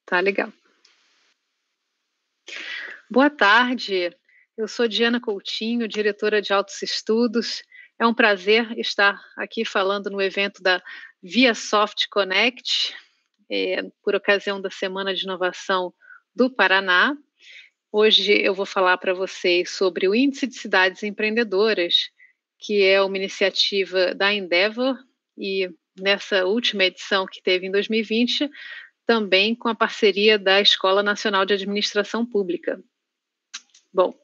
Tá legal. Boa tarde, eu sou Diana Coutinho, diretora de Altos Estudos. É um prazer estar aqui falando no evento da ViaSoft Connect, por ocasião da Semana de Inovação do Paraná. Hoje eu vou falar para vocês sobre o Índice de Cidades Empreendedoras, que é uma iniciativa da Endeavor, e nessa última edição que teve em 2020, também com a parceria da Escola Nacional de Administração Pública. Bom,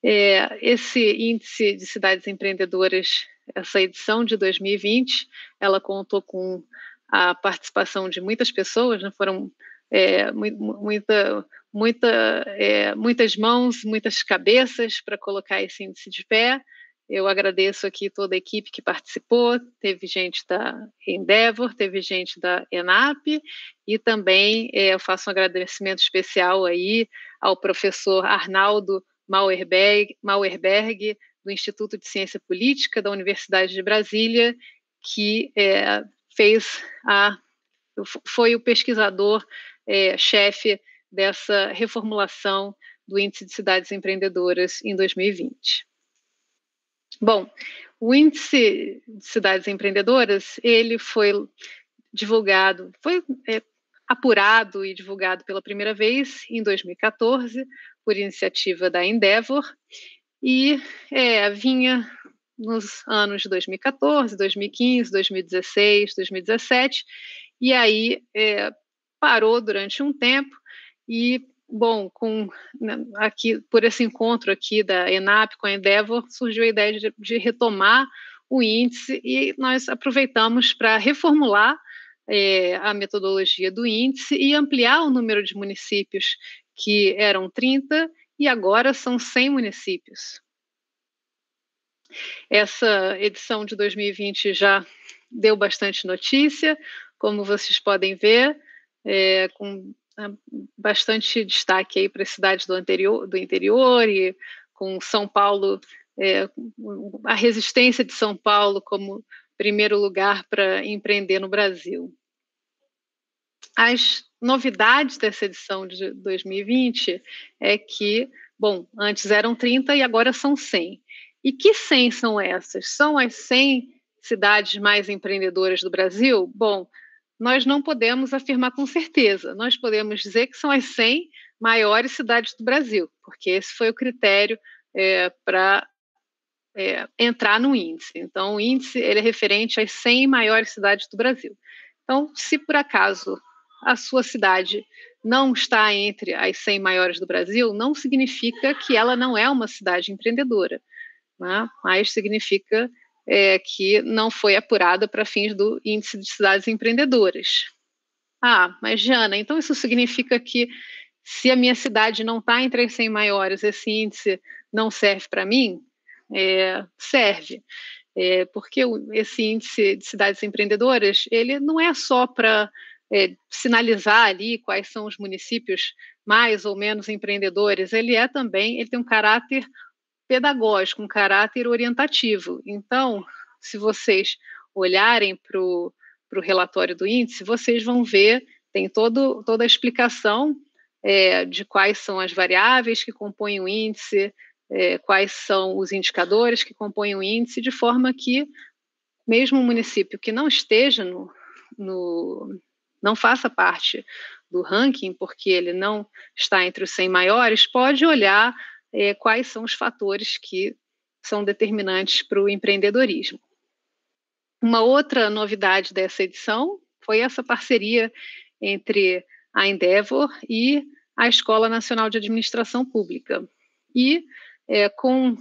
esse índice de cidades empreendedoras, essa edição de 2020, ela contou com a participação de muitas pessoas, né? Foram muitas mãos, muitas cabeças para colocar esse índice de pé. Eu agradeço aqui toda a equipe que participou, teve gente da Endeavor, teve gente da ENAP, e também eu faço um agradecimento especial aí ao professor Arnaldo Mauerberg, do Instituto de Ciência Política da Universidade de Brasília, que foi o pesquisador chefe dessa reformulação do Índice de Cidades Empreendedoras em 2020. Bom, o Índice de Cidades Empreendedoras, ele foi divulgado, apurado e divulgado pela primeira vez em 2014, por iniciativa da Endeavor, e vinha nos anos de 2014, 2015, 2016, 2017, e aí parou durante um tempo, e bom, por esse encontro aqui da ENAP com a Endeavor, surgiu a ideia de retomar o índice, e nós aproveitamos para reformular a metodologia do índice e ampliar o número de municípios, que eram 30 e agora são 100 municípios. Essa edição de 2020 já deu bastante notícia, como vocês podem ver, com bastante destaque aí para as cidades do interior, e com São Paulo, a resistência de São Paulo como primeiro lugar para empreender no Brasil. As novidades dessa edição de 2020 é que, bom, antes eram 30 e agora são 100. E que 100 são essas? São as 100 cidades mais empreendedoras do Brasil? Bom, nós não podemos afirmar com certeza. Nós podemos dizer que são as 100 maiores cidades do Brasil, porque esse foi o critério para entrar no índice. Então, o índice ele é referente às 100 maiores cidades do Brasil. Então, se por acaso a sua cidade não está entre as 100 maiores do Brasil, não significa que ela não é uma cidade empreendedora, né? Mas significa que não foi apurada para fins do Índice de Cidades Empreendedoras. Ah, mas Jana, então isso significa que se a minha cidade não está entre as 100 maiores, esse índice não serve para mim? Serve, porque esse Índice de Cidades Empreendedoras, ele não é só para sinalizar ali quais são os municípios mais ou menos empreendedores, ele tem um caráter pedagógico, um caráter orientativo. Então, se vocês olharem para o relatório do índice, vocês vão ver, tem toda a explicação de quais são as variáveis que compõem o índice, quais são os indicadores que compõem o índice, de forma que mesmo um município que não esteja não faça parte do ranking, porque ele não está entre os 100 maiores, pode olhar quais são os fatores que são determinantes para o empreendedorismo. Uma outra novidade dessa edição foi essa parceria entre a Endeavor e a Escola Nacional de Administração Pública. E com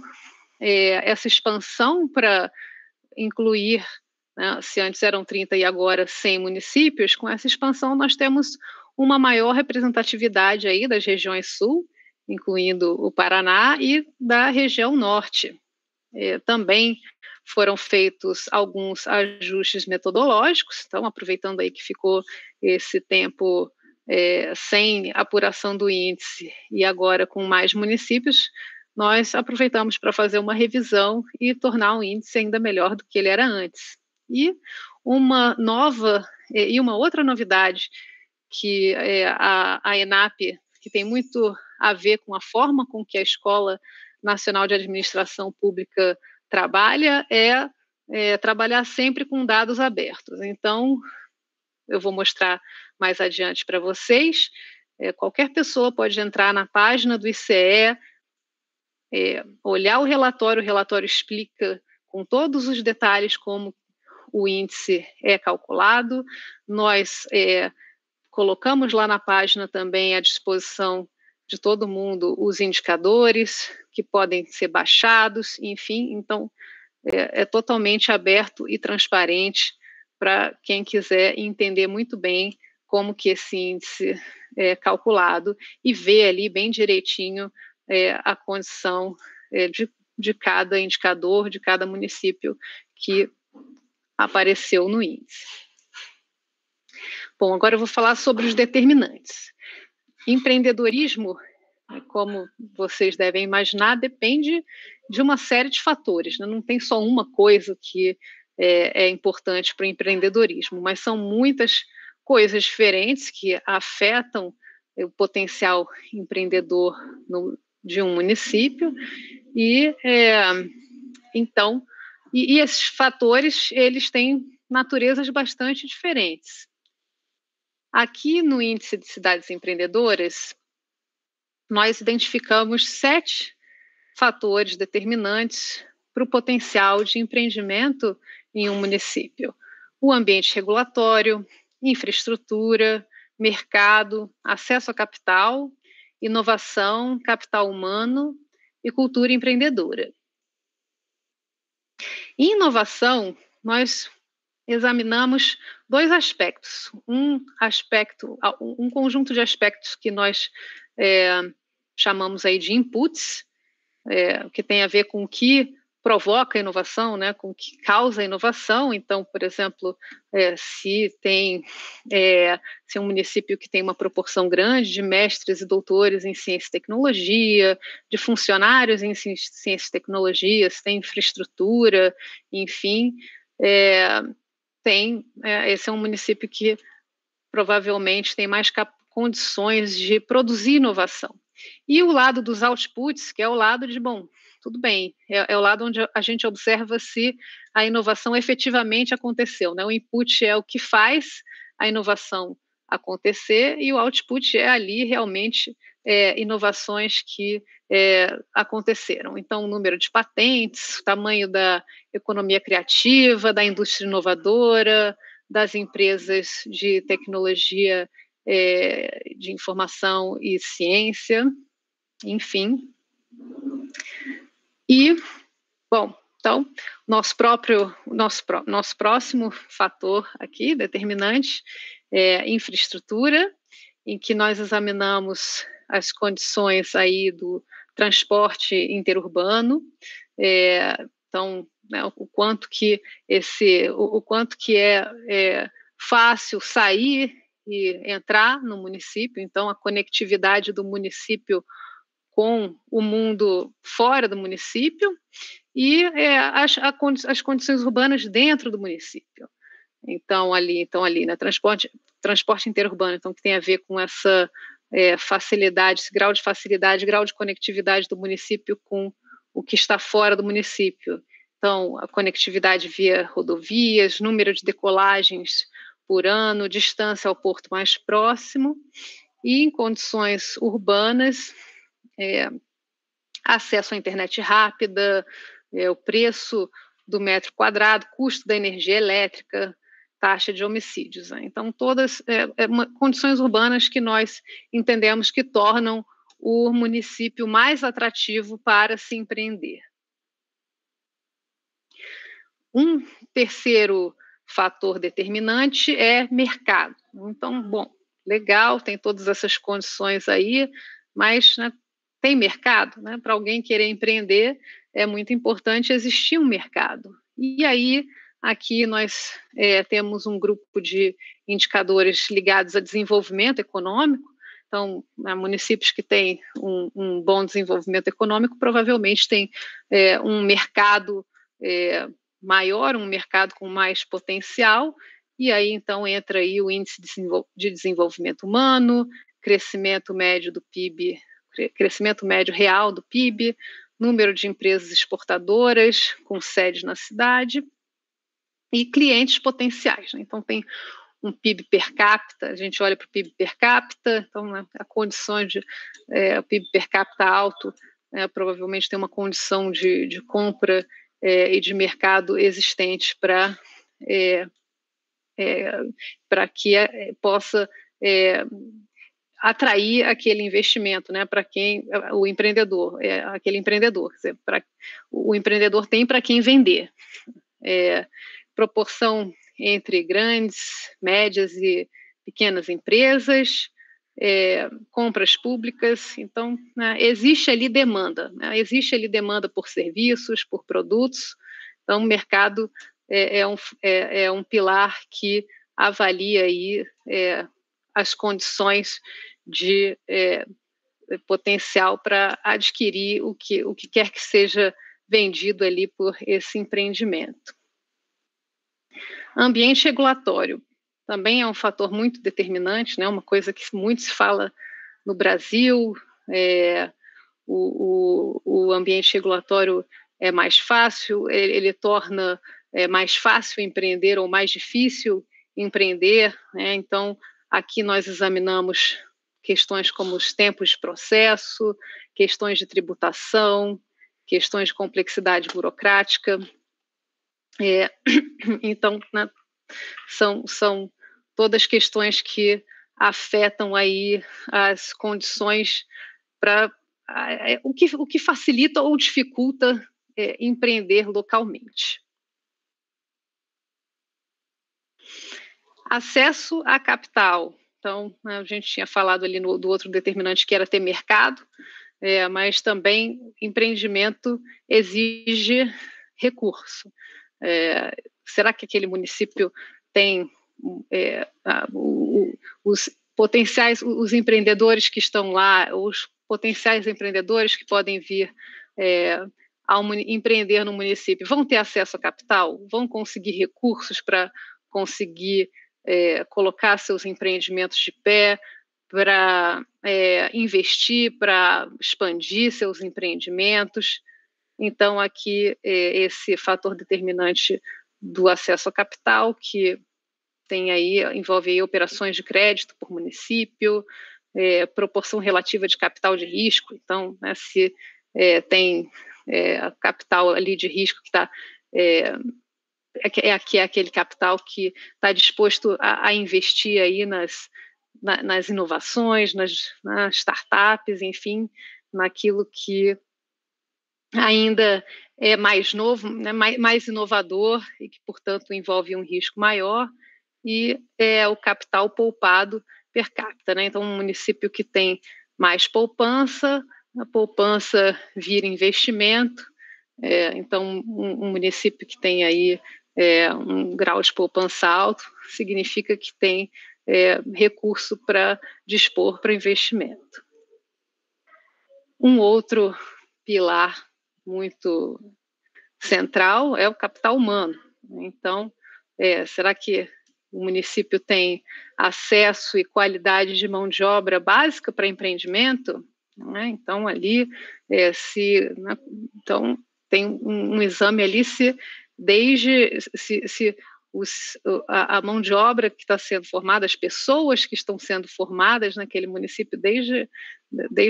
essa expansão para incluir, né, se antes eram 30 e agora 100 municípios, com essa expansão nós temos uma maior representatividade aí das regiões sul, incluindo o Paraná, e da região norte. Também foram feitos alguns ajustes metodológicos, então aproveitando aí que ficou esse tempo sem apuração do índice e agora com mais municípios, nós aproveitamos para fazer uma revisão e tornar o índice ainda melhor do que ele era antes. E uma outra novidade que a ENAP, que tem muito a ver com a forma com que a Escola Nacional de Administração Pública trabalha, trabalhar sempre com dados abertos. Então, eu vou mostrar mais adiante para vocês. Qualquer pessoa pode entrar na página do ICE, olhar o relatório explica com todos os detalhes como o índice é calculado. Nós colocamos lá na página também à disposição de todo mundo os indicadores que podem ser baixados, enfim, então é totalmente aberto e transparente para quem quiser entender muito bem como que esse índice é calculado e ver ali bem direitinho a condição de cada indicador, de cada município que apareceu no índice. Bom, agora eu vou falar sobre os determinantes. Empreendedorismo, como vocês devem imaginar, depende de uma série de fatores, né? Não tem só uma coisa que é importante para o empreendedorismo, mas são muitas coisas diferentes que afetam o potencial empreendedor de um município e então esses fatores eles têm naturezas bastante diferentes. Aqui no Índice de Cidades Empreendedoras, nós identificamos 7 fatores determinantes para o potencial de empreendimento em um município: o ambiente regulatório, infraestrutura, mercado, acesso a capital, inovação, capital humano e cultura empreendedora. Em inovação, nós examinamos 2 aspectos. Um conjunto de aspectos que nós chamamos aí de inputs, que tem a ver com o que provoca a inovação, né, com o que causa a inovação. Então, por exemplo, se é um município que tem uma proporção grande de mestres e doutores em ciência e tecnologia, de funcionários em ciência e tecnologia, se tem infraestrutura, enfim, esse é um município que provavelmente tem mais condições de produzir inovação. E o lado dos outputs, que é o lado de, bom, tudo bem, é o lado onde a gente observa se a inovação efetivamente aconteceu, né? O input é o que faz a inovação acontecer e o output é ali realmente inovações que aconteceram. Então, o número de patentes, o tamanho da economia criativa, da indústria inovadora, das empresas de tecnologia, de informação e ciência, enfim. E, bom, então, nosso próximo fator aqui, determinante, é infraestrutura, em que nós examinamos as condições aí do transporte interurbano, então, né, o quanto que é fácil sair e entrar no município, então a conectividade do município com o mundo fora do município e as condições urbanas dentro do município. Então ali, né, transporte interurbano, então que tem a ver com essa facilidade, esse grau de facilidade, grau de conectividade do município com o que está fora do município. Então, a conectividade via rodovias, número de decolagens por ano, distância ao porto mais próximo, e em condições urbanas, acesso à internet rápida, o preço do metro quadrado, custo da energia elétrica, taxa de homicídios. Né? Então, todas condições urbanas que nós entendemos que tornam o município mais atrativo para se empreender. Um terceiro fator determinante é mercado. Então, bom, legal, tem todas essas condições aí, mas né, tem mercado, né? Para alguém querer empreender, é muito importante existir um mercado. E aí, aqui nós temos um grupo de indicadores ligados a desenvolvimento econômico. Então, municípios que têm um bom desenvolvimento econômico provavelmente têm um mercado maior, um mercado com mais potencial, e aí então entra aí o índice de desenvolvimento humano, crescimento médio do PIB, crescimento médio real do PIB, número de empresas exportadoras com sede na cidade e clientes potenciais, né? Então tem um PIB per capita, a gente olha para o PIB per capita, então né, a condição de o PIB per capita alto, provavelmente tem uma condição de compra e de mercado existente para que possa atrair aquele investimento, né, para quem o empreendedor, aquele empreendedor, quer dizer, o empreendedor tem para quem vender. Proporção entre grandes, médias e pequenas empresas, compras públicas, então né, existe ali demanda, né, existe ali demanda por serviços, por produtos, então o mercado é um pilar que avalia aí as condições de potencial para adquirir o que quer que seja vendido ali por esse empreendimento. Ambiente regulatório também é um fator muito determinante, né? Uma coisa que muito se fala no Brasil. O ambiente regulatório é mais fácil, ele torna mais fácil empreender ou mais difícil empreender, né? Então, aqui nós examinamos questões como os tempos de processo, questões de tributação, questões de complexidade burocrática. Então, né, são todas questões que afetam aí as condições para o que facilita ou dificulta empreender localmente. Acesso a capital. Então, a gente tinha falado ali do outro determinante que era ter mercado, mas também empreendimento exige recurso. Será que aquele município tem os potenciais, os empreendedores que estão lá, os potenciais empreendedores que podem vir empreender no município, vão ter acesso a capital? Vão conseguir recursos para conseguir colocar seus empreendimentos de pé, para investir, para expandir seus empreendimentos? Então, aqui, esse fator determinante do acesso a capital, que envolve aí operações de crédito por município, proporção relativa de capital de risco. Então, né, se tem a capital ali de risco que está é aquele capital que está disposto a investir aí nas inovações, nas startups, enfim, naquilo que ainda é mais novo, né, mais inovador e que, portanto, envolve um risco maior, e é o capital poupado per capita, né? Então, um município que tem mais poupança, a poupança vira investimento. Então, um município que tem aí um grau de poupança alto significa que tem recurso para dispor para investimento. Um outro pilar muito central é o capital humano. Então, será que o município tem acesso e qualidade de mão de obra básica para empreendimento? Né? Então, ali, então, tem um exame ali se a mão de obra que está sendo formada, as pessoas que estão sendo formadas naquele município desde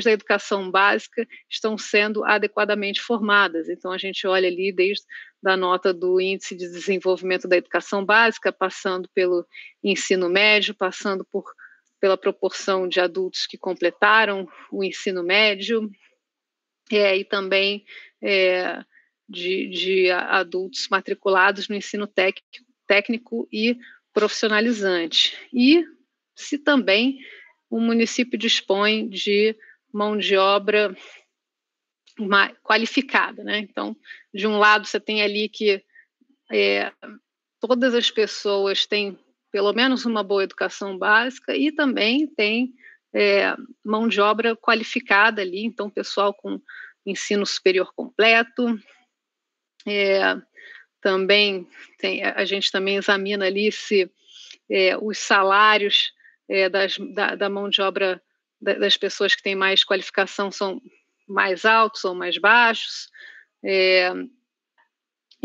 a educação básica estão sendo adequadamente formadas. Então, a gente olha ali desde a nota do Índice de Desenvolvimento da Educação Básica, passando pelo ensino médio, passando pela proporção de adultos que completaram o ensino médio, e também de adultos matriculados no ensino técnico e profissionalizante. E se também o município dispõe de mão de obra qualificada, né? Então, de um lado, você tem ali que todas as pessoas têm pelo menos uma boa educação básica e também tem mão de obra qualificada ali, então, pessoal com ensino superior completo. Também a gente também examina ali se os salários da mão de obra das pessoas que têm mais qualificação são mais altos ou mais baixos,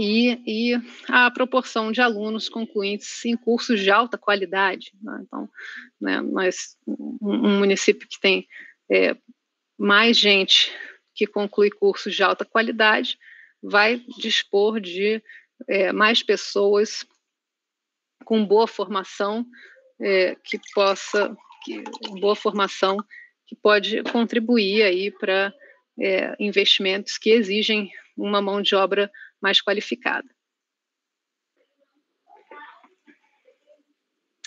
e a proporção de alunos concluintes em cursos de alta qualidade, né? Então, né, um município que tem mais gente que conclui cursos de alta qualidade vai dispor de mais pessoas com boa formação, boa formação que pode contribuir aí para investimentos que exigem uma mão de obra mais qualificada.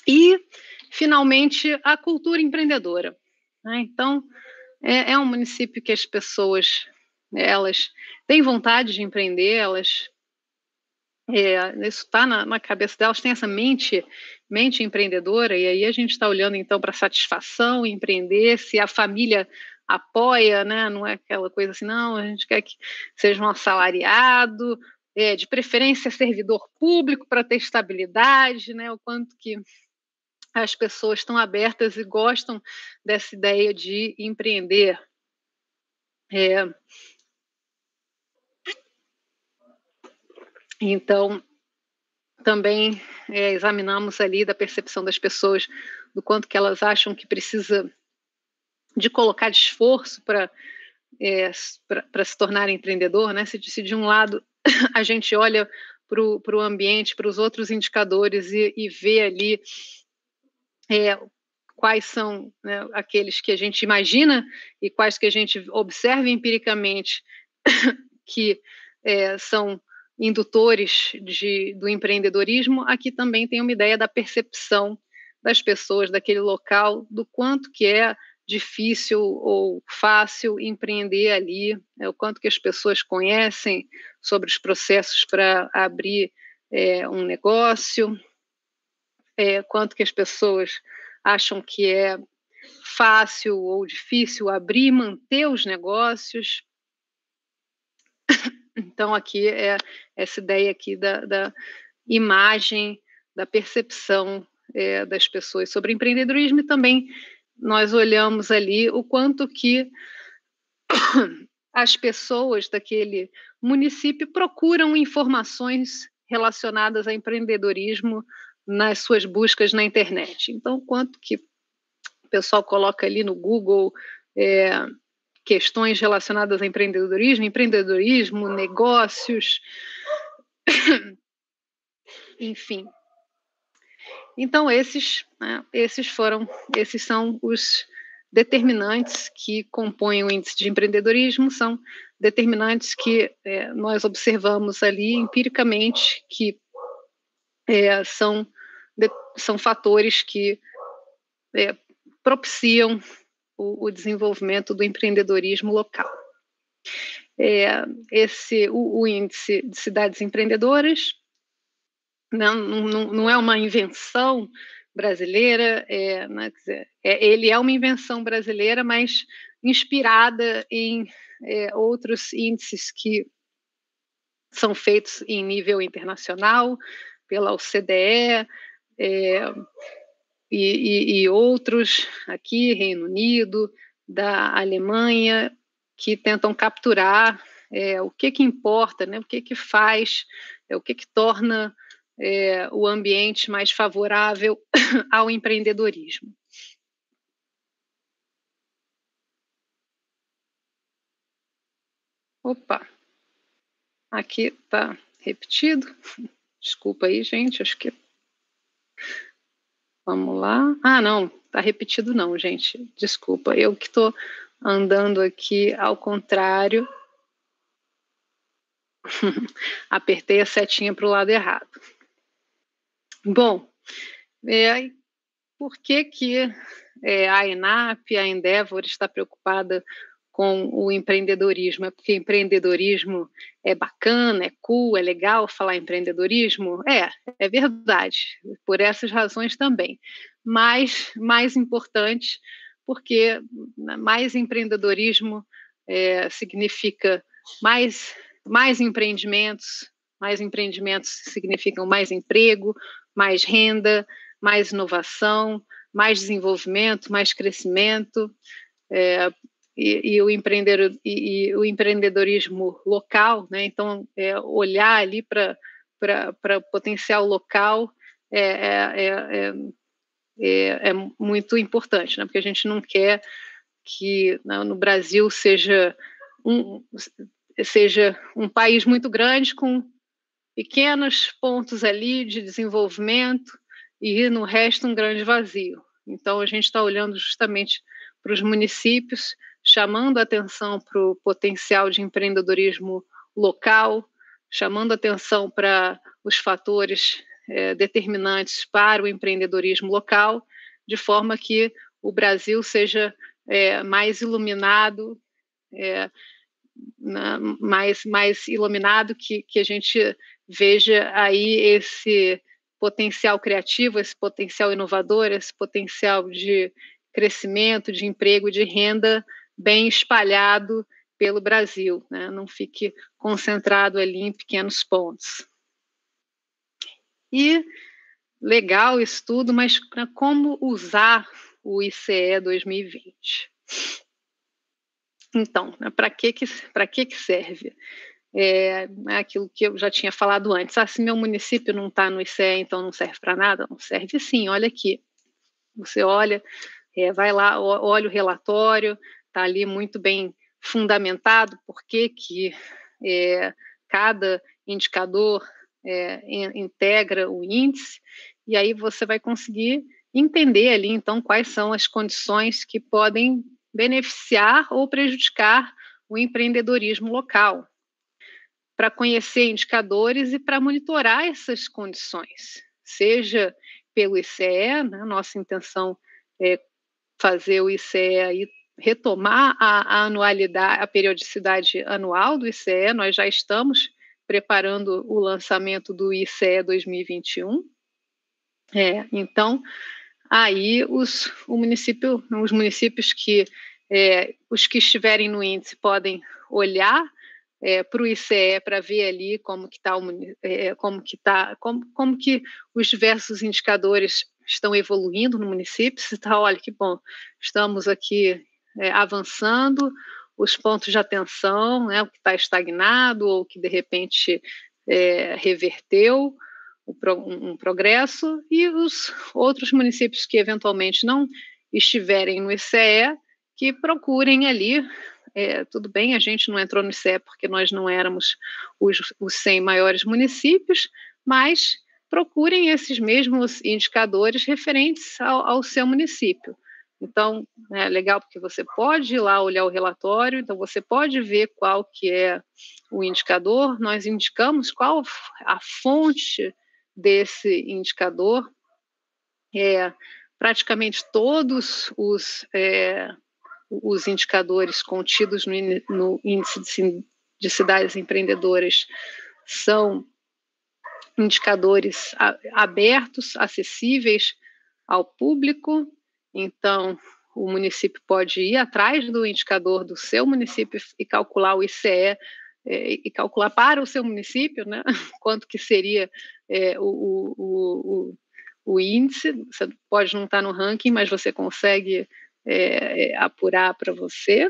E, finalmente, a cultura empreendedora, né? Então, é um município que as pessoas, elas têm vontade de empreender, isso está na cabeça delas, tem essa mente empreendedora, e aí a gente está olhando então para satisfação, empreender, se a família apoia, né? Não é aquela coisa assim, não, a gente quer que seja um assalariado, de preferência servidor público para ter estabilidade, né? O quanto que as pessoas estão abertas e gostam dessa ideia de empreender. Então, também examinamos ali da percepção das pessoas, do quanto que elas acham que precisa de colocar de esforço para se tornar empreendedor, né? Se de um lado a gente olha para o ambiente, para os outros indicadores e vê ali quais são, né, aqueles que a gente imagina e quais que a gente observa empiricamente que são indutores do empreendedorismo, aqui também tem uma ideia da percepção das pessoas daquele local, do quanto que é difícil ou fácil empreender ali, o quanto que as pessoas conhecem sobre os processos para abrir um negócio, quanto que as pessoas acham que é fácil ou difícil abrir e manter os negócios. Então, aqui é essa ideia aqui da imagem, da percepção das pessoas sobre empreendedorismo, e também nós olhamos ali o quanto que as pessoas daquele município procuram informações relacionadas a empreendedorismo nas suas buscas na internet. Então, o quanto que o pessoal coloca ali no Google questões relacionadas a empreendedorismo, negócios, enfim. Então, esses são os determinantes que compõem o índice de empreendedorismo, são determinantes que nós observamos ali empiricamente, que são fatores que propiciam o desenvolvimento do empreendedorismo local. O índice de cidades empreendedoras não é uma invenção brasileira, né, quer dizer, ele é uma invenção brasileira, mas inspirada em outros índices que são feitos em nível internacional, pela OCDE, e outros aqui, Reino Unido, da Alemanha, que tentam capturar o que importa, né, o que faz, o que torna o ambiente mais favorável ao empreendedorismo. Opa, aqui está repetido. Desculpa aí, gente, acho que... Vamos lá. Ah, não, está repetido não, gente. Desculpa, eu que estou andando aqui ao contrário. Apertei a setinha para o lado errado. Bom, por que a ENAP, a Endeavor, está preocupada com o empreendedorismo? É porque empreendedorismo é bacana, é cool, é legal falar empreendedorismo? É verdade, por essas razões também. Mas, mais importante, porque mais empreendedorismo significa mais empreendimentos significam mais emprego, mais renda, mais inovação, mais desenvolvimento, mais crescimento, e o empreendedorismo local, né? Então, olhar ali para o potencial local é muito importante, né? Porque a gente não quer que, né, no Brasil seja um país muito grande com pequenos pontos ali de desenvolvimento e no resto um grande vazio. Então a gente está olhando justamente para os municípios, chamando a atenção para o potencial de empreendedorismo local, chamando a atenção para os fatores determinantes para o empreendedorismo local, de forma que o Brasil seja mais iluminado, mais iluminado, que a gente veja aí esse potencial criativo, esse potencial inovador, esse potencial de crescimento, de emprego, de renda bem espalhado pelo Brasil, né? Não fique concentrado ali em pequenos pontos. E legal isso tudo, mas como usar o ICE 2020? Então, para que serve? Aquilo que eu já tinha falado antes. Se meu município não está no ICE, então não serve para nada? Não serve sim, olha aqui. Você olha, vai lá, olha o relatório, está ali muito bem fundamentado por que cada indicador integra o índice, e aí você vai conseguir entender ali, então, quais são as condições que podem beneficiar ou prejudicar o empreendedorismo local, para conhecer indicadores e para monitorar essas condições, seja pelo ICE, né? Nossa intenção é fazer o ICE aí retomar a anualidade, a periodicidade anual do ICE. Nós já estamos preparando o lançamento do ICE 2021. Então, aí os municípios que os que estiverem no índice podem olhar para o ICE para ver ali como que os diversos indicadores estão evoluindo no município. Olha que bom, estamos aqui avançando, os pontos de atenção, né, o que está estagnado ou que de repente reverteu um progresso, e os outros municípios que eventualmente não estiverem no ICE, que procurem ali. Tudo bem, a gente não entrou no ICE porque nós não éramos os 100 maiores municípios, mas procurem esses mesmos indicadores referentes ao seu município. Então, é legal porque você pode ir lá olhar o relatório, então você pode ver qual que é o indicador, nós indicamos qual a fonte desse indicador. Praticamente todos os indicadores contidos no índice de cidades empreendedoras são indicadores abertos, acessíveis ao público. Então, o município pode ir atrás do indicador do seu município e calcular o ICE, e calcular para o seu município, né, quanto que seria o índice. Você pode não estar no ranking, mas você consegue apurar para você.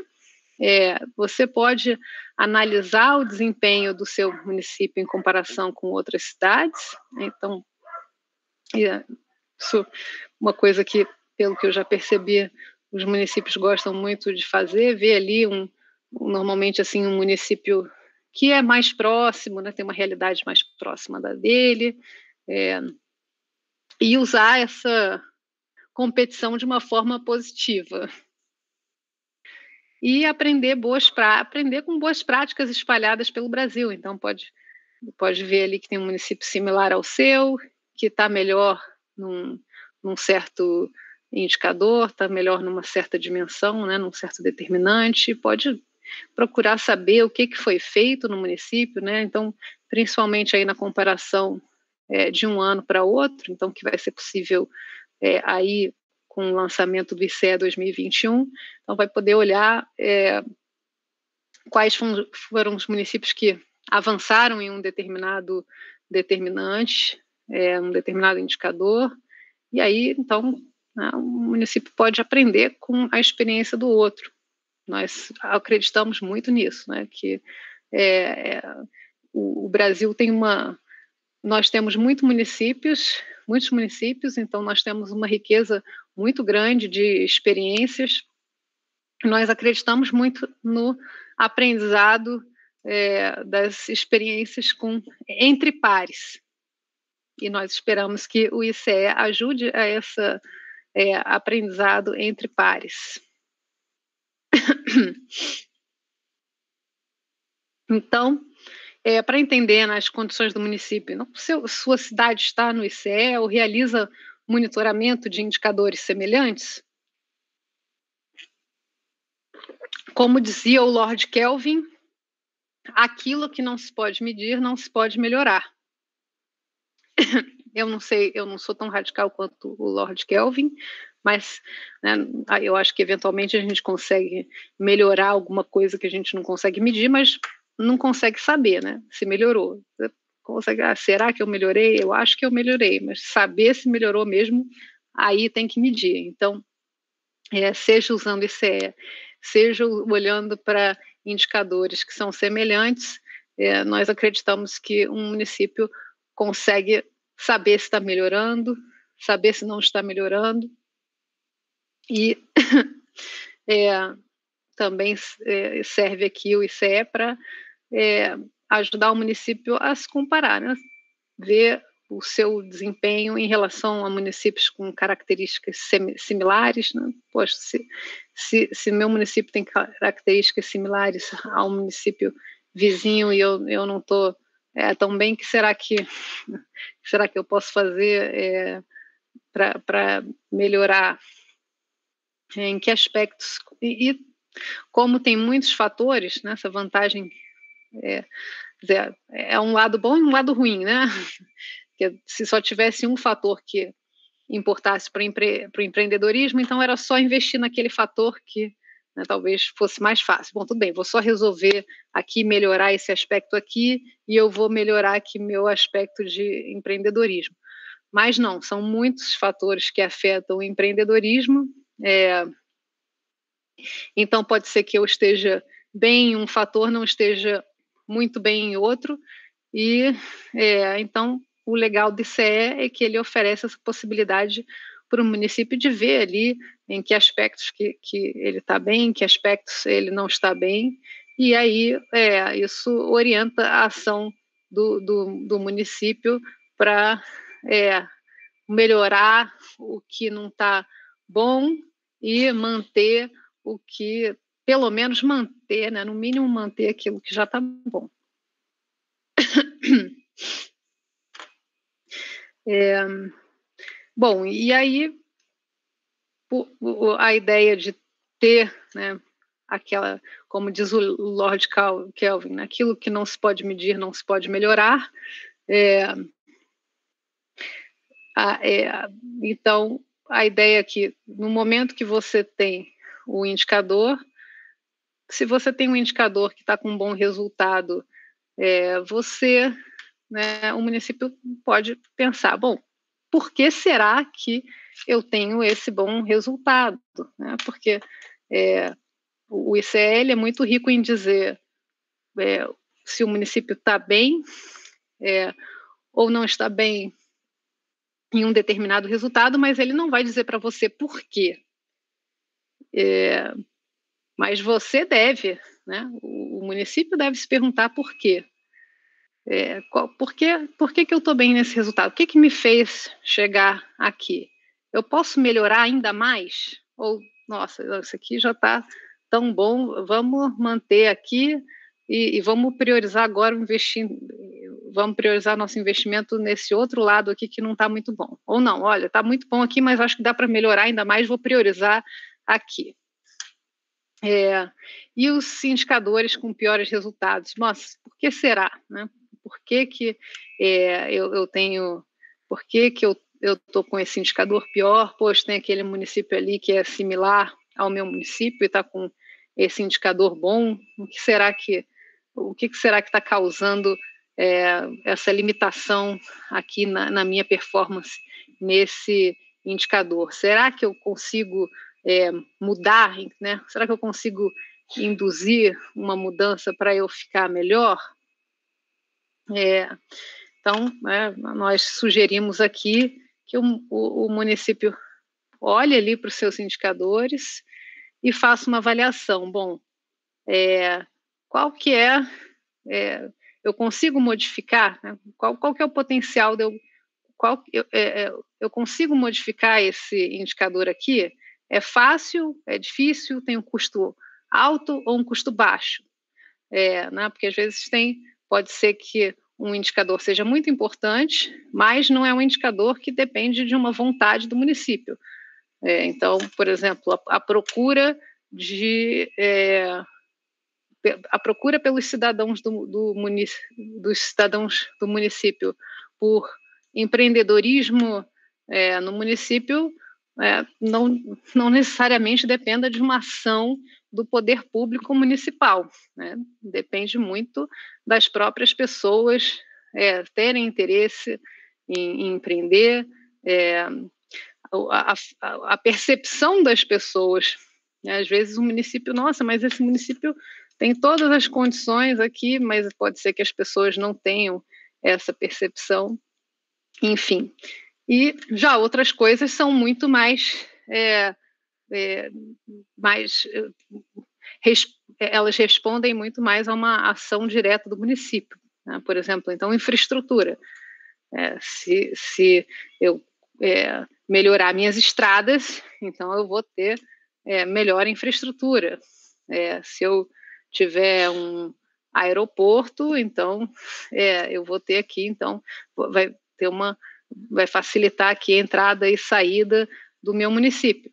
Você pode analisar o desempenho do seu município em comparação com outras cidades. Então, isso é uma coisa que, pelo que eu já percebi, os municípios gostam muito de fazer, ver ali normalmente assim, um município que é mais próximo, né, tem uma realidade mais próxima da dele, e usar essa competição de uma forma positiva. E aprender com boas práticas espalhadas pelo Brasil. Então, pode ver ali que tem um município similar ao seu, que está melhor num certo indicador, está melhor numa certa dimensão, né, num certo determinante. Pode procurar saber o que foi feito no município, né? Então, principalmente aí na comparação de um ano para outro, então que vai ser possível aí com o lançamento do ICE 2021, então vai poder olhar quais foram os municípios que avançaram em um determinado determinante, um determinado indicador, E aí, então, né, o município pode aprender com a experiência do outro. Nós acreditamos muito nisso, né, que o Brasil tem nós temos muitos municípios, então nós temos uma riqueza muito grande de experiências. Nós acreditamos muito no aprendizado das experiências entre pares. E nós esperamos que o ICE ajude a esse aprendizado entre pares. Então, para entender as condições do município, sua cidade está no ICE ou realiza monitoramento de indicadores semelhantes? Como dizia o Lord Kelvin, aquilo que não se pode medir não se pode melhorar. Eu não sei, eu não sou tão radical quanto o Lord Kelvin, mas né, eu acho que eventualmente a gente consegue melhorar alguma coisa que a gente não consegue medir, mas não consegue saber, né, se melhorou. Será que eu melhorei? Eu acho que eu melhorei, mas saber se melhorou mesmo, aí tem que medir. Então, seja usando ICE, seja olhando para indicadores que são semelhantes, nós acreditamos que um município consegue saber se está melhorando, saber se não está melhorando, e também serve aqui o ICE para ajudar o município a se comparar, né? Ver o seu desempenho em relação a municípios com características similares, né? Poxa, se meu município tem características similares ao município vizinho e eu não estou tão bem, que será que eu posso fazer para melhorar? Em que aspectos? E como tem muitos fatores, né, essa vantagem é um lado bom e um lado ruim, né? Porque se só tivesse um fator que importasse para o empreendedorismo, então era só investir naquele fator que, né, talvez fosse mais fácil. Bom, tudo bem, vou só resolver aqui, melhorar esse aspecto aqui, e eu vou melhorar aqui meu aspecto de empreendedorismo. Mas não, são muitos fatores que afetam o empreendedorismo. Então pode ser que eu esteja bem em um fator, não esteja muito bem em outro, e então o legal do ICE é que ele oferece essa possibilidade para o município de ver ali em que aspectos que ele está bem, em que aspectos ele não está bem, e aí isso orienta a ação do município para melhorar o que não está bom e manter o que, pelo menos manter, né, no mínimo manter aquilo que já está bom. Bom, e aí a ideia de ter, né, aquela, como diz o Lord Kelvin, aquilo que não se pode medir não se pode melhorar. Então, a ideia é que no momento que você tem o indicador, se você tem um indicador que está com um bom resultado, o município pode pensar, bom, por que será que eu tenho esse bom resultado? Né? Porque o ICL é muito rico em dizer se o município está bem ou não está bem em um determinado resultado, mas ele não vai dizer para você por quê. Mas você deve, né? O município deve se perguntar por quê. Por que eu estou bem nesse resultado? O que me fez chegar aqui? Eu posso melhorar ainda mais? Ou, nossa, isso aqui já está tão bom, vamos manter aqui e vamos priorizar agora vamos priorizar nosso investimento nesse outro lado aqui que não está muito bom. Ou não, olha, está muito bom aqui, mas acho que dá para melhorar ainda mais, vou priorizar aqui. E os indicadores com piores resultados? Nossa, por que será, né? Por que eu tenho... Por que eu estou com esse indicador pior? Poxa, tem aquele município ali que é similar ao meu município e está com esse indicador bom. O que será que está causando essa limitação aqui na minha performance nesse indicador, será que eu consigo mudar, né? Será que eu consigo induzir uma mudança para eu ficar melhor? Então, nós sugerimos aqui que o município olhe ali para os seus indicadores e faça uma avaliação. Bom, qual que eu consigo modificar, né? Qual que é o potencial de eu consigo modificar esse indicador aqui? É fácil, é difícil, tem um custo alto ou um custo baixo? Né? Porque às vezes pode ser que um indicador seja muito importante, mas não é um indicador que depende de uma vontade do município. Então, por exemplo, a procura pelos cidadãos dos cidadãos do município por empreendedorismo no município não necessariamente dependa de uma ação do poder público municipal, né? Depende muito das próprias pessoas terem interesse em empreender, a percepção das pessoas, né? Às vezes o município, nossa, mas esse município tem todas as condições aqui, mas pode ser que as pessoas não tenham essa percepção, enfim. E já outras coisas são muito mais elas respondem muito mais a uma ação direta do município, né? Por exemplo, então, infraestrutura. Se eu melhorar minhas estradas, então eu vou ter melhor infraestrutura. Se eu tiver um aeroporto, então eu vou ter aqui, então vai facilitar aqui a entrada e saída do meu município.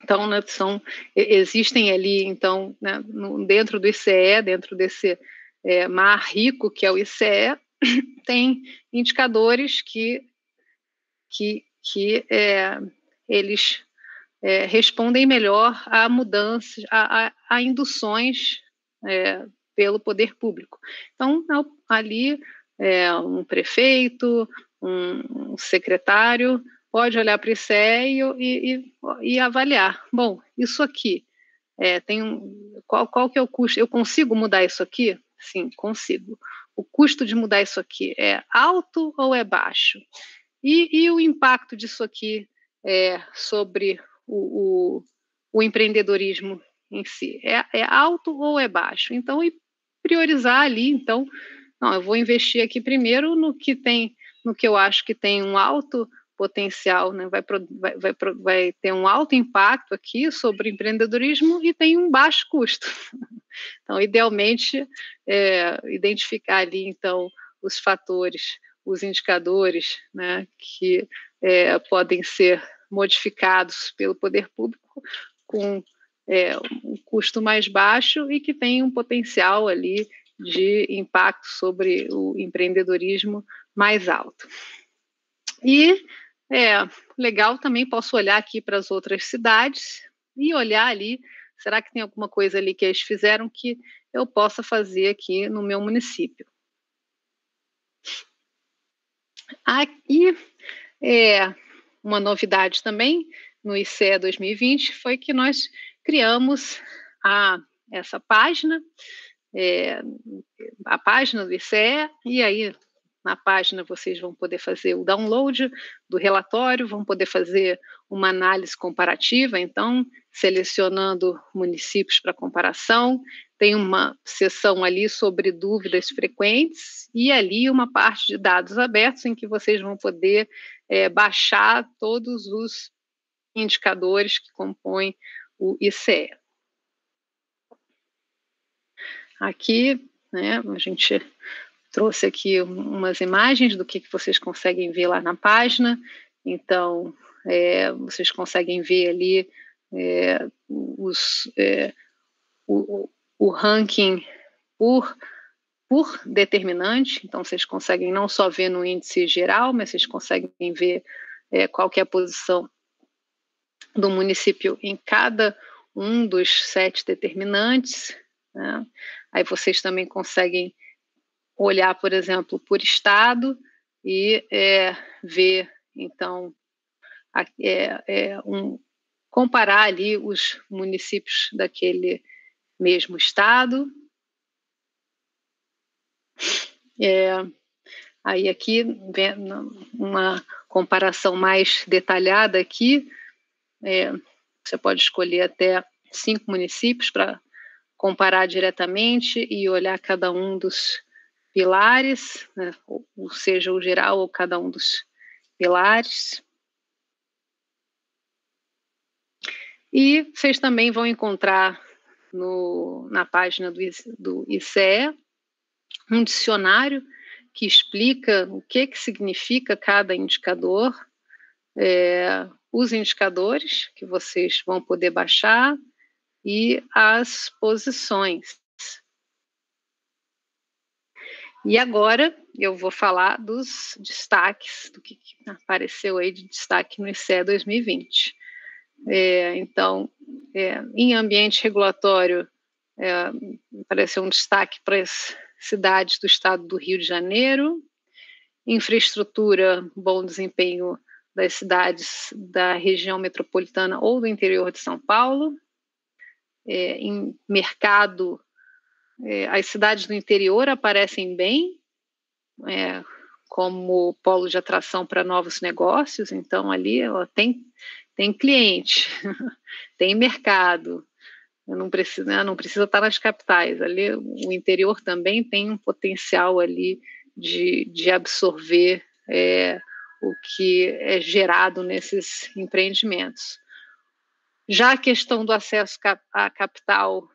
Então, né, existem ali, então, né, dentro do ICE, dentro desse mar rico que é o ICE, tem indicadores que eles respondem melhor a mudanças, a induções pelo poder público. Então, ali, um prefeito, um secretário pode olhar para isso e avaliar. Bom, isso aqui qual que é o custo? Eu consigo mudar isso aqui? Sim, consigo. O custo de mudar isso aqui é alto ou é baixo? E o impacto disso aqui sobre o empreendedorismo em si? É alto ou é baixo? Então, priorizar ali, então, não, eu vou investir aqui primeiro no que eu acho que tem um alto potencial, né? Vai ter um alto impacto aqui sobre empreendedorismo e tem um baixo custo. Então, idealmente, identificar ali, então, os fatores, os indicadores, né, que podem ser modificados pelo poder público com um custo mais baixo e que tem um potencial ali de impacto sobre o empreendedorismo mais alto. E legal também, posso olhar aqui para as outras cidades e olhar ali, será que tem alguma coisa ali que eles fizeram que eu possa fazer aqui no meu município? Aqui, uma novidade também no ICE 2020 foi que nós criamos essa página, a página do ICE, e aí na página vocês vão poder fazer o download do relatório, vão poder fazer uma análise comparativa, então, selecionando municípios para comparação, tem uma seção ali sobre dúvidas frequentes e ali uma parte de dados abertos em que vocês vão poder baixar todos os indicadores que compõem o ICE. Aqui, né, a gente trouxe aqui umas imagens do que vocês conseguem ver lá na página. Então, vocês conseguem ver ali o ranking por determinante. Então, vocês conseguem não só ver no índice geral, mas vocês conseguem ver qual que é a posição do município em cada um dos 7 determinantes, né? Aí vocês também conseguem olhar, por exemplo, por estado e ver Então, comparar ali os municípios daquele mesmo estado. Aí aqui, uma comparação mais detalhada aqui, você pode escolher até 5 municípios para comparar diretamente e olhar cada um dos pilares, né, ou seja, o geral ou cada um dos pilares. E vocês também vão encontrar na página do ICE um dicionário que explica o que significa cada indicador, os indicadores que vocês vão poder baixar e as posições. E agora eu vou falar dos destaques, do que apareceu aí de destaque no ICE 2020. Então, em ambiente regulatório, apareceu um destaque para as cidades do estado do Rio de Janeiro, infraestrutura, bom desempenho das cidades da região metropolitana ou do interior de São Paulo, em mercado, as cidades do interior aparecem bem, como polo de atração para novos negócios, então ali ela tem cliente, tem mercado, não precisa estar nas capitais, ali o interior também tem um potencial ali de absorver o que é gerado nesses empreendimentos. Já a questão do acesso à capital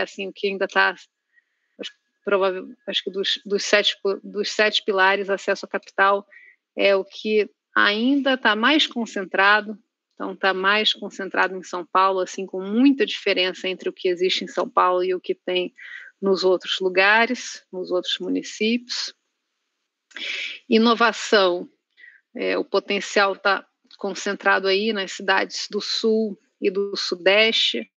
assim, o que ainda está, acho que dos sete pilares, acesso à capital é o que ainda está mais concentrado. Então, está mais concentrado em São Paulo, assim, com muita diferença entre o que existe em São Paulo e o que tem nos outros lugares, nos outros municípios. Inovação, o potencial está concentrado aí nas cidades do Sul e do Sudeste.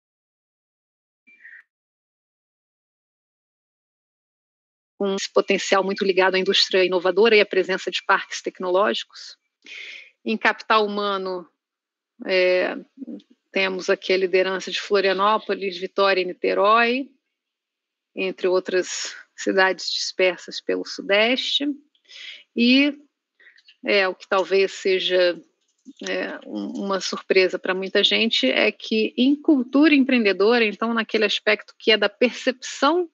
Com esse potencial muito ligado à indústria inovadora e à presença de parques tecnológicos. Em capital humano, temos aqui a liderança de Florianópolis, Vitória e Niterói, entre outras cidades dispersas pelo Sudeste. E o que talvez seja uma surpresa para muita gente é que em cultura empreendedora, então naquele aspecto que é da percepção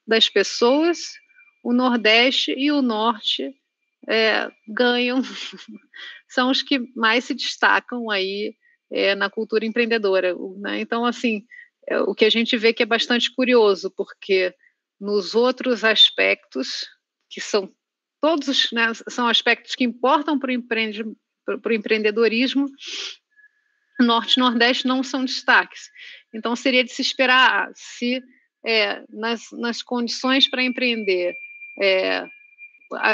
das pessoas, o Nordeste e o Norte ganham, são os que mais se destacam aí na cultura empreendedora, né? Então, assim, o que a gente vê que é bastante curioso, porque nos outros aspectos, que são todos, né, são aspectos que importam para o empreendedorismo, Norte e Nordeste não são destaques. Então, seria de se esperar se nas condições para empreender,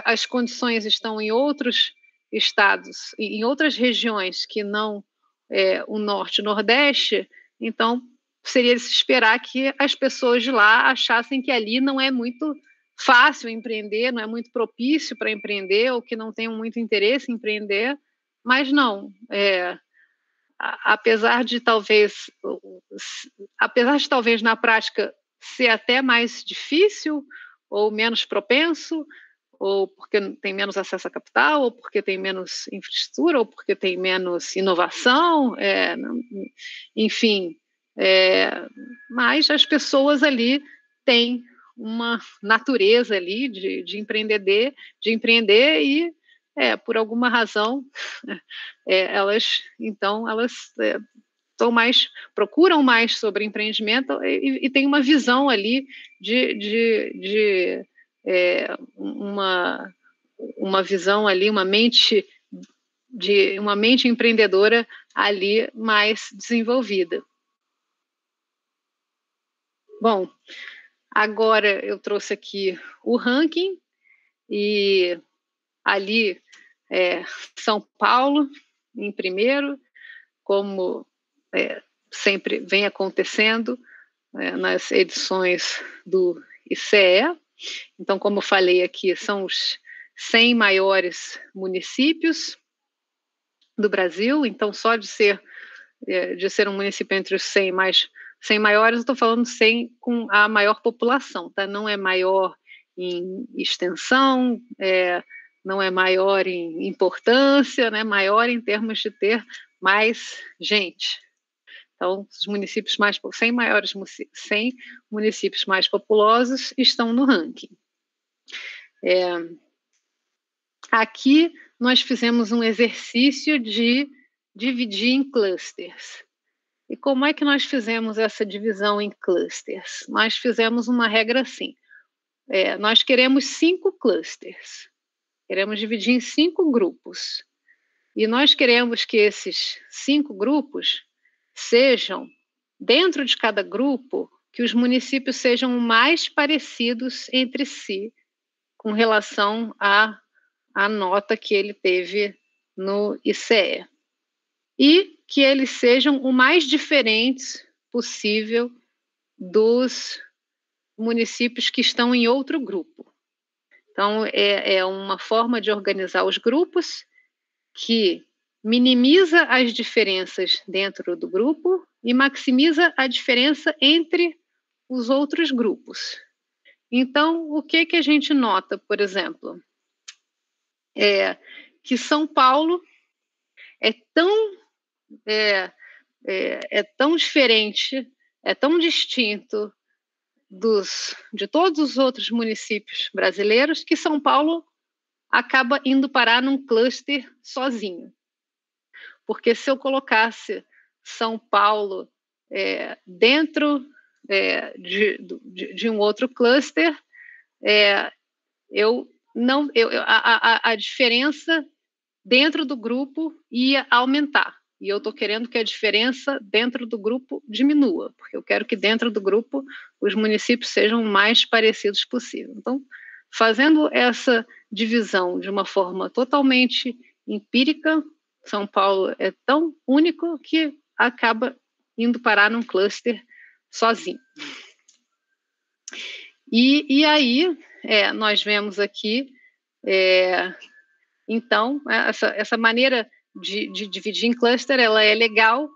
as condições estão em outros estados, em outras regiões que não o Norte e o Nordeste, então seria de se esperar que as pessoas de lá achassem que ali não é muito fácil empreender, não é muito propício para empreender, ou que não tenham muito interesse em empreender, mas não. Apesar de talvez na prática ser até mais difícil ou menos propenso, ou porque tem menos acesso à capital, ou porque tem menos infraestrutura, ou porque tem menos inovação, enfim, mas as pessoas ali têm uma natureza ali de empreender e por alguma razão elas procuram mais sobre empreendimento e tem uma visão ali uma visão ali, uma mente empreendedora ali mais desenvolvida. Bom, agora eu trouxe aqui o ranking e ali São Paulo em primeiro, como sempre vem acontecendo nas edições do ICE. Então, como eu falei aqui, são os 100 maiores municípios do Brasil. Então, só de ser um município entre os 100 maiores, eu estou falando 100 com a maior população, tá? Não é maior em extensão, não é maior em importância, né? Maior em termos de ter mais gente. Então, os municípios 100 municípios mais populosos estão no ranking. Aqui nós fizemos um exercício de dividir em clusters. E como é que nós fizemos essa divisão em clusters? Nós fizemos uma regra assim. Nós queremos 5 clusters. Queremos dividir em 5 grupos. E nós queremos que esses 5 grupos sejam, dentro de cada grupo, que os municípios sejam mais parecidos entre si com relação à nota que ele teve no ICE. E que eles sejam o mais diferentes possível dos municípios que estão em outro grupo. Então, é uma forma de organizar os grupos que minimiza as diferenças dentro do grupo e maximiza a diferença entre os outros grupos. Então, o que a gente nota, por exemplo, que São Paulo é tão diferente, é tão distinto de todos os outros municípios brasileiros, que São Paulo acaba indo parar num cluster sozinho. Porque se eu colocasse São Paulo dentro de um outro cluster, a diferença dentro do grupo ia aumentar. E eu estou querendo que a diferença dentro do grupo diminua, porque eu quero que dentro do grupo os municípios sejam o mais parecidos possível. Então, fazendo essa divisão de uma forma totalmente empírica, São Paulo é tão único que acaba indo parar num cluster sozinho. E aí, nós vemos aqui, então, essa maneira de dividir em cluster, ela é legal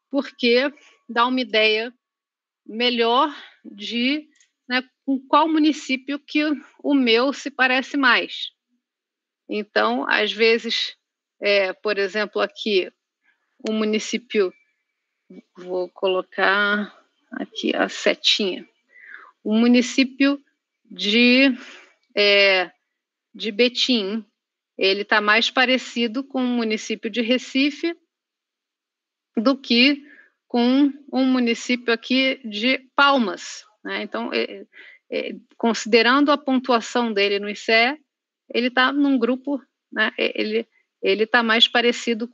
porque dá uma ideia melhor de com qual município que o meu se parece mais. Então, às vezes, por exemplo, aqui, o município, vou colocar aqui a setinha, o município de Betim, ele está mais parecido com o município de Recife do que com um município aqui de Palmas, né? Então, considerando a pontuação dele no ICE, ele está num grupo, né? Ele está mais parecido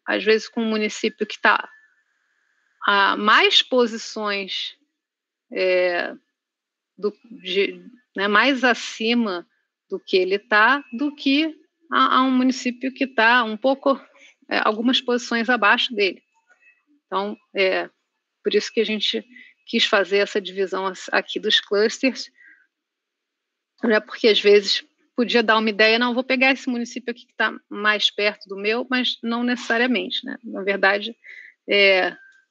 às vezes, com um município que está a mais posições mais acima do que ele está, do que a um município que está um pouco, algumas posições abaixo dele. Então, por isso que a gente quis fazer essa divisão aqui dos clusters, porque às vezes podia dar uma ideia, não, vou pegar esse município aqui que está mais perto do meu, mas não necessariamente, né? Na verdade,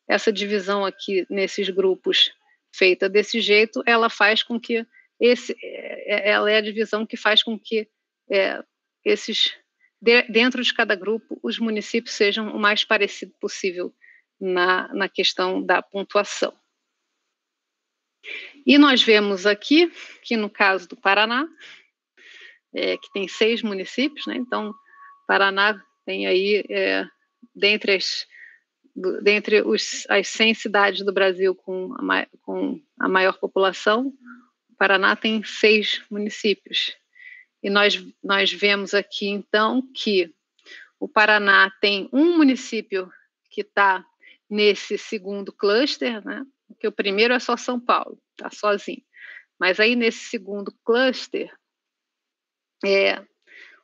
essa divisão aqui nesses grupos feita desse jeito, ela faz com que ela é a divisão que faz com que dentro de cada grupo, os municípios sejam o mais parecido possível na questão da pontuação. E nós vemos aqui que no caso do Paraná, que tem 6 municípios, né? Então, Paraná tem aí, dentre as 100 cidades do Brasil com a maior população, o Paraná tem 6 municípios. E nós vemos aqui, então, que o Paraná tem um município que está nesse segundo cluster, né? Porque o primeiro é só São Paulo, está sozinho. Mas aí, nesse segundo cluster,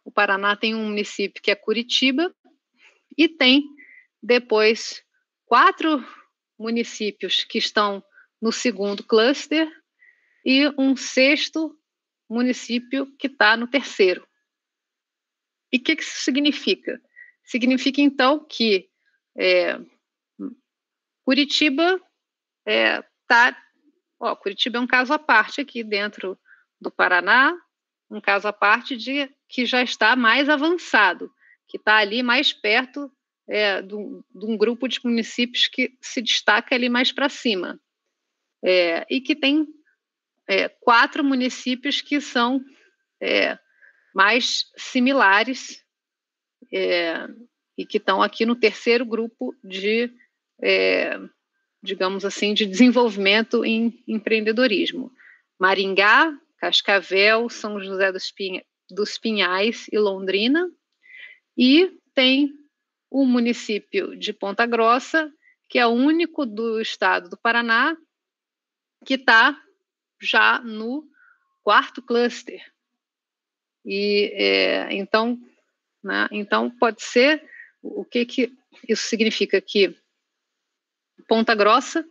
o Paraná tem um município que é Curitiba e tem, depois, 4 municípios que estão no segundo cluster e um 6º município que está no terceiro. E o que isso significa? Significa, então, que Curitiba Curitiba é um caso à parte aqui dentro do Paraná, um caso à parte de que já está mais avançado, que está ali mais perto de um grupo de municípios que se destaca ali mais para cima. E que tem 4 municípios que são mais similares e que estão aqui no terceiro grupo de, digamos assim, de desenvolvimento em empreendedorismo. Maringá, Cascavel, São José dos Pinhais e Londrina. E tem o município de Ponta Grossa, que é o único do estado do Paraná que está já no 4º cluster. E então pode ser, o que isso significa? Que Ponta Grossa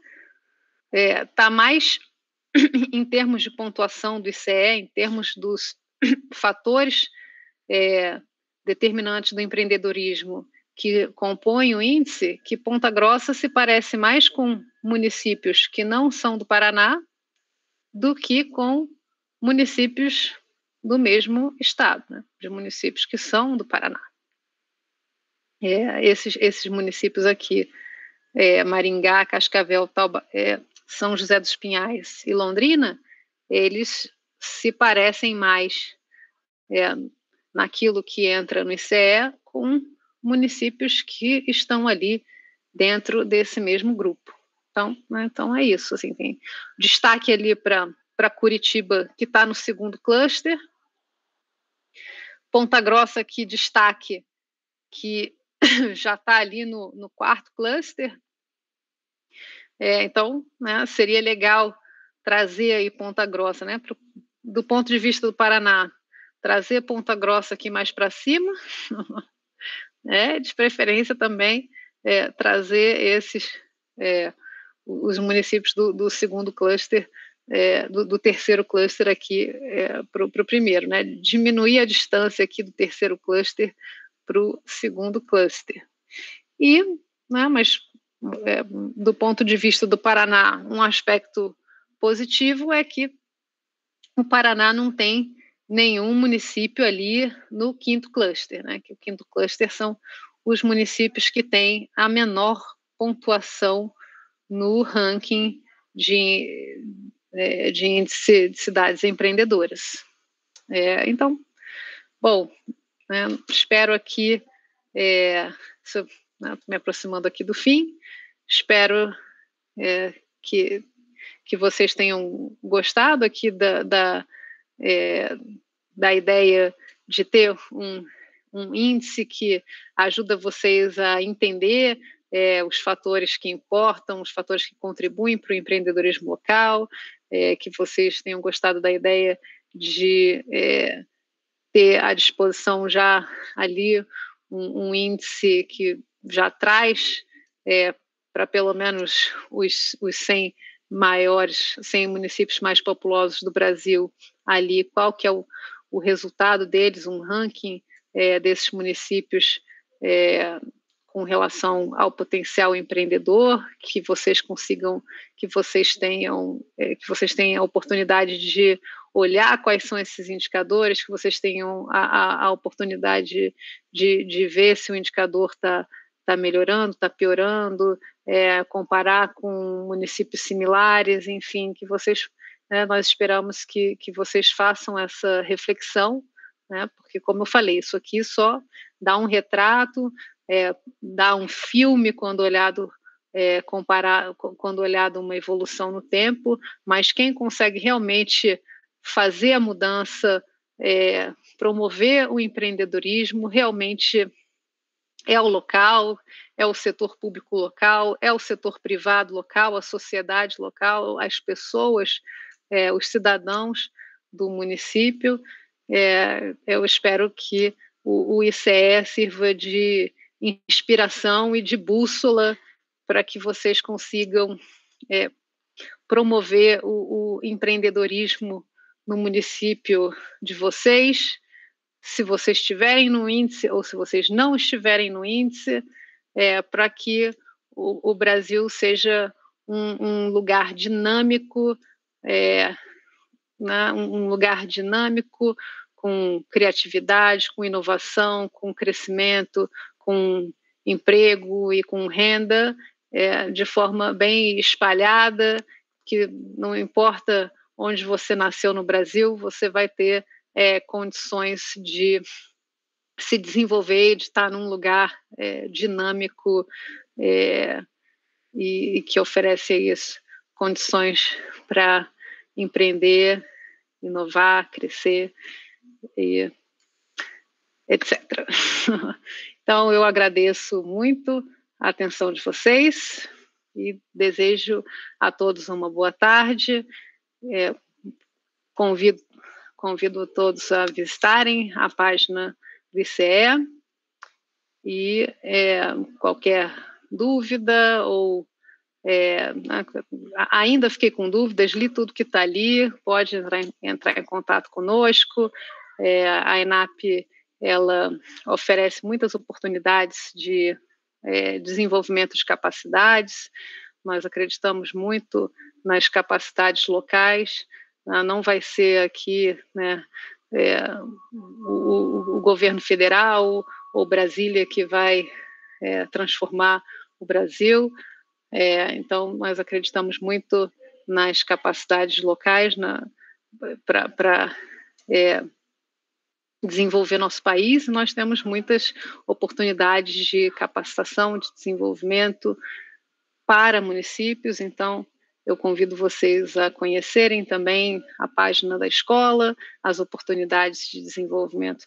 está mais em termos de pontuação do ICE, em termos dos fatores determinantes do empreendedorismo que compõem o índice, que Ponta Grossa se parece mais com municípios que não são do Paraná do que com municípios do mesmo estado, né? De municípios que são do Paraná. Esses municípios aqui, Maringá, Cascavel, São José dos Pinhais e Londrina, eles se parecem mais naquilo que entra no ICE com municípios que estão ali dentro desse mesmo grupo. Então é isso. Assim, tem destaque ali para Curitiba, que está no 2º cluster. Ponta Grossa, que destaque, que já está ali no 4º cluster. Então, né, seria legal trazer aí Ponta Grossa, né, do ponto de vista do Paraná, trazer Ponta Grossa aqui mais para cima, de preferência também trazer os municípios do 2º cluster, do 3º cluster aqui para o primeiro, né? Diminuir a distância aqui do 3º cluster para o 2º cluster. Mas do ponto de vista do Paraná, um aspecto positivo é que o Paraná não tem nenhum município ali no 5º cluster, né? Que o 5º cluster são os municípios que têm a menor pontuação no ranking de índice de cidades empreendedoras. Então, bom, né, espero aqui, estou me aproximando aqui do fim, espero que vocês tenham gostado aqui da ideia de ter um índice que ajuda vocês a entender os fatores que importam, os fatores que contribuem para o empreendedorismo local, que vocês tenham gostado da ideia de ter à disposição já ali um índice que já traz para pelo menos os 100 municípios mais populosos do Brasil ali, qual que é o resultado deles, um ranking desses municípios com relação ao potencial empreendedor, que vocês tenham a oportunidade de olhar quais são esses indicadores, que vocês tenham a oportunidade de ver se o indicador está melhorando, está piorando, comparar com municípios similares, enfim, que vocês, nós esperamos que vocês façam essa reflexão, né, porque, como eu falei, isso aqui só dá um retrato, dá um filme quando olhado, quando olhado uma evolução no tempo, mas quem consegue realmente fazer a mudança, promover o empreendedorismo, realmente é o local, é o setor público local, é o setor privado local, a sociedade local, as pessoas, os cidadãos do município. Eu espero que o ICE sirva de inspiração e de bússola para que vocês consigam promover o empreendedorismo no município de vocês, se vocês estiverem no índice ou se vocês não estiverem no índice, para que o Brasil seja um lugar dinâmico, é, né, um lugar dinâmico, com criatividade, com inovação, com crescimento, com emprego e com renda, de forma bem espalhada, que não importa onde você nasceu no Brasil, você vai ter condições de se desenvolver, de estar num lugar dinâmico e que oferece isso, condições para empreender, inovar, crescer e etc. Então, eu agradeço muito a atenção de vocês e desejo a todos uma boa tarde. Convido todos a visitarem a página do ICE e qualquer dúvida ou ainda fiquei com dúvidas, li tudo que está ali, pode entrar em contato conosco. A ENAP ela oferece muitas oportunidades de desenvolvimento de capacidades. Nós acreditamos muito nas capacidades locais. Não vai ser aqui, né, o governo federal ou Brasília que vai transformar o Brasil. Então, nós acreditamos muito nas capacidades locais para desenvolver nosso país, e nós temos muitas oportunidades de capacitação, de desenvolvimento para municípios. Então, eu convido vocês a conhecerem também a página da escola, as oportunidades de desenvolvimento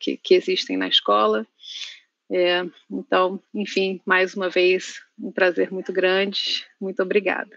que existem na escola. Então, enfim, mais uma vez, um prazer muito grande. Muito obrigada.